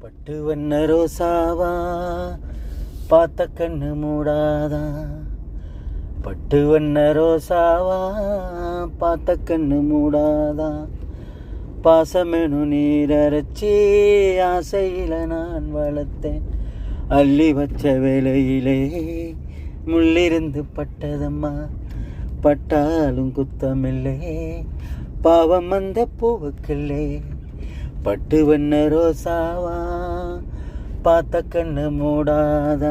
பட்டு வண்ண ரோசாவா பார்த்த கண்ணு மூடாதா. பட்டு வண்ண ரோசாவா பார்த்த கண்ணு மூடாதா. பாசமெனு நீரரைச்சி ஆசையில் நான் வளர்த்தேன். அள்ளி வச்ச வேலையிலே முள்ளிருந்து பட்டதம்மா. பட்டாலும் குத்தமில்லே, பாவம் அந்த பூவுக்கில்லே. பட்டு வண்ண ரோசாவா பார்த்த கண்ணு மூடாதா.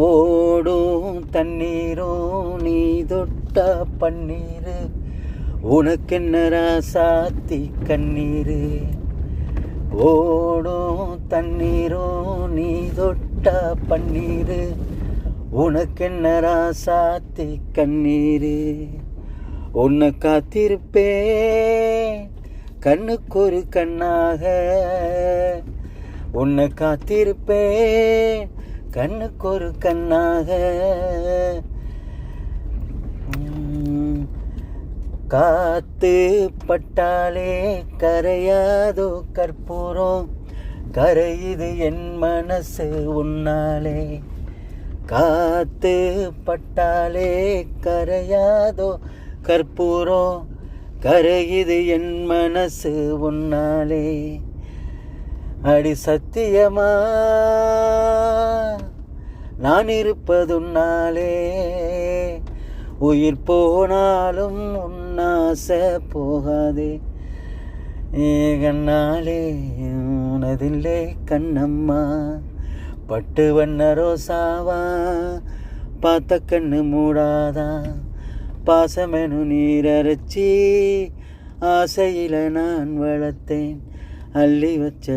ஓடும் தண்ணீரும் நீ தொட்ட பன்னீர், உனக்கென்ன ராசாத்தி கண்ணீர். ஓடும் தண்ணீரும் நீ தொட்ட பன்னீர், உனக்கென்ன ராசாத்தி கண்ணீர். உன்னை காத்திருப்பேன் கண்ணுக்கொரு கண்ணாக. உன்னை காத்திருப்பேன் கண்ணுக்கொரு கண்ணாக. காத்து பட்டாலே கரையாதோ கற்பூரம், கரையுது என் மனசு உன்னாலே. காத்து பட்டாலே கரையாதோ கற்பூரம், கரையுது என் மனசு உன்னாலே. அடி சத்தியமா நான் இருப்பதுன்னாலே, உயிர் போனாலும் உன்னாசை போகாதே. கண்ணாலே உனதில்லை கண்ணம்மா. பட்டு வண்ண ரோசாவா பார்த்த கண்ணு மூடாதா. பாசமெனு நீரரைச்சி ஆசையில் நான் வளர்த்தேன். அள்ளி வச்ச